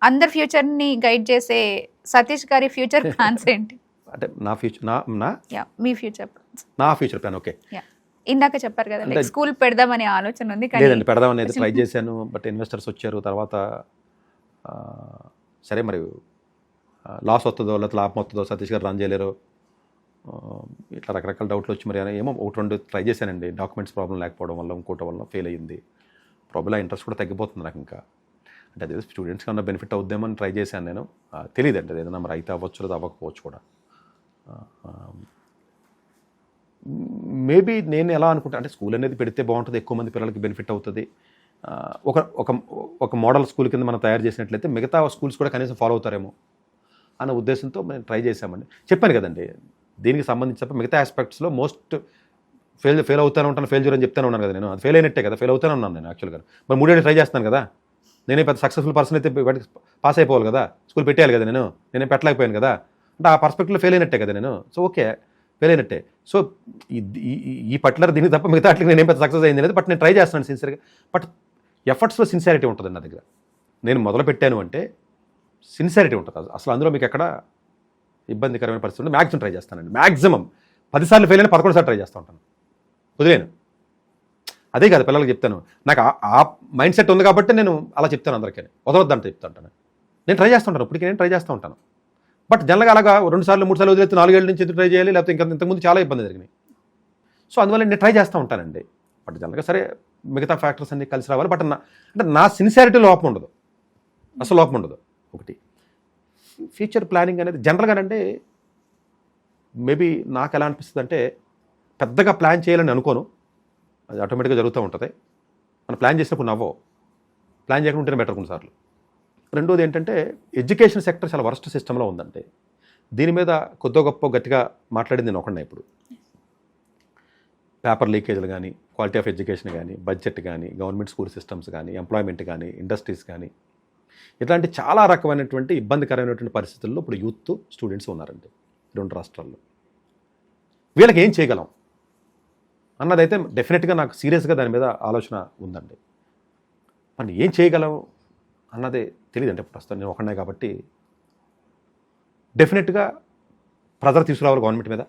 అందరి ఫ్యూచర్ని గైడ్ చేసే సతీష్ గారి ఫ్యూచర్ ప్లాన్స్ ఏంటి? అంటే నా ఫ్యూచర్ నా మీ ఫ్యూచర్ ప్లాన్స్. నా ఫ్యూచర్ ప్లాన్ ఓకే. ఇందాక చెప్పారు కదా స్కూల్ పెడదామనే ఆలోచన ఉంది. లేదండి, పెడదాం అనేది ట్రై చేశాను. బట్ ఇన్వెస్టర్స్ వచ్చారు, తర్వాత సరే మరి లాస్ వస్తుందో లేకపోతే లాభం వస్తుందో, సతీష్ గారు రన్ చేయలేరు, ఇట్లా రకరకాల డౌట్లు వచ్చి మరి ఏమో ఒకటి రెండు ట్రై చేశానండి. డాక్యుమెంట్స్ ప్రాబ్లం లేకపోవడం వల్ల ఇంకోటి వల్ల ఫెయిల్ అయ్యింది. ప్రాబ్లం ఇంట్రెస్ట్ కూడా తగ్గిపోతుంది నాకు. ఇంకా అంటే అదే స్టూడెంట్స్కి ఏమన్నా బెనిఫిట్ అవుద్దామని ట్రై చేశాను నేను. తెలియదండి అది ఏదైనా మరి అయితే అవ్వచ్చు లేదా అవ్వకపోవచ్చు కూడా. మేబీ నేను ఎలా అనుకుంటా అంటే స్కూల్ అనేది పెడితే బాగుంటుంది, ఎక్కువ మంది పిల్లలకి బెనిఫిట్ అవుతుంది. ఒక ఒక ఒక మోడల్ స్కూల్ కింద మనం తయారు చేసినట్లయితే మిగతా స్కూల్స్ కూడా కనీసం ఫాలో అవుతారేమో అన్న ఉద్దేశంతో మేము ట్రై చేశామండి. చెప్పాను కదండి, దీనికి సంబంధించి మిగతా ఆస్పెక్ట్స్లో మోస్ట్ ఫెయిల్ అవుతానే ఉంటాను, ఫెయిల్ చేయని చెప్తానే ఉన్నాను కదా నేను. అది ఫెయిల్ అయినట్టే కదా, ఫెయిల్ అవుతానే ఉన్నాను నేను యాక్చువల్గా. మరి 3 ఏళ్ళు ట్రై చేస్తాను కదా, నేనే పెద్ద సక్సెస్ఫుల్ పర్సన్ అయితే వాటికి పాస్ అయిపోవాలి కదా, స్కూల్ పెట్టేయాలి కదా, నేనే పెట్టలేకపోయాను కదా, అంటే ఆ పర్స్పెక్టివ్లో ఫెయిల్ అయినట్టే కదా నేను. సో ఓకే, ఫెయిల్ అయినట్టే. సో ఈ పర్టికులర్ దీనికి తప్ప మిగతా వాటికి నేనేం పెద్ద సక్సెస్ అయింది లేదు. బట్ నేను ట్రై చేస్తున్నాను సిన్సియర్గా. బట్ ఎఫర్ట్స్లో సిన్సియారిటీ ఉంటుంది నా దగ్గర. నేను మొదలు పెట్టాను అంటే సిన్సియారిటీ ఉంటుంది అసలు. అందులో మీకు ఎక్కడ ఇబ్బందికరమైన పరిస్థితి ఉంటే మ్యాక్సిమం ట్రై చేస్తానండి. మ్యాక్సిమం 10 సార్లు ఫెయిల్ అయినా 11 సార్లు ట్రై చేస్తూ ఉంటాను, వదిలేను. అదే కదా పిల్లలకి చెప్తాను. నాకు ఆ మైండ్ సెట్ ఉంది కాబట్టి నేను అలా చెప్తాను అందరికీ, వదలొద్దంటే చెప్తా ఉంటాను. నేను ట్రై చేస్తుంటాను, ఇప్పటికీ నేను ట్రై చేస్తూ ఉంటాను. బట్ జనరల్గా అలాగా 2 సార్లు 3 సార్లు వదిలేస్తే 4 ఏళ్ళ నుంచి ఎందుకు ట్రై చేయాలి, లేకపోతే ఇంతకుముందు చాలా ఇబ్బంది జరిగినాయి. సో అందువల్ల నేను ట్రై చేస్తూ ఉంటానండి. బట్ జనరల్గా సరే మిగతా ఫ్యాక్టర్స్ అన్నీ కలిసి రావాలి. బట్ అంటే నా సిన్సియారిటీ లోపం ఉండదు, అసలు లోపం ఉండదు. ఒకటి ఫ్యూచర్ ప్లానింగ్ అనేది జనరల్గానంటే మేబీ నాకు ఎలా అనిపిస్తుంది అంటే పెద్దగా ప్లాన్ చేయాలని అనుకోను, అది ఆటోమేటిక్గా జరుగుతూ ఉంటుంది. మనం ప్లాన్ చేసినప్పుడు నవ్వో, ప్లాన్ చేయకుండా ఉంటేనే బెటర్ కొన్నిసార్లు. రెండోది ఏంటంటే ఎడ్యుకేషన్ సెక్టర్ చాలా వరస్ట్ సిస్టంలో ఉందంటే దీని మీద కొద్ది గొప్ప గట్టిగా మాట్లాడింది నేను ఒకటే. ఇప్పుడు పేపర్ లీకేజ్లు కానీ, క్వాలిటీ ఆఫ్ ఎడ్యుకేషన్ కానీ, బడ్జెట్ కానీ, గవర్నమెంట్ స్కూల్ సిస్టమ్స్ కానీ, ఎంప్లాయ్మెంట్ కానీ, ఇండస్ట్రీస్ కానీ, ఇట్లాంటి చాలా రకమైనటువంటి ఇబ్బందికరమైనటువంటి పరిస్థితుల్లో ఇప్పుడు యూత్ స్టూడెంట్స్ ఉన్నారండి 2 రాష్ట్రాల్లో. వీళ్ళకి ఏం చేయగలం అన్నదైతే డెఫినెట్గా నాకు సీరియస్గా దాని మీద ఆలోచన ఉందండి. మరి ఏం చేయగలం అన్నదే తెలియదండి ప్రస్తుతం, నేను ఒకనే కాబట్టి. డెఫినెట్గా ప్రెజర్ తీసుకురావాలి గవర్నమెంట్ మీద.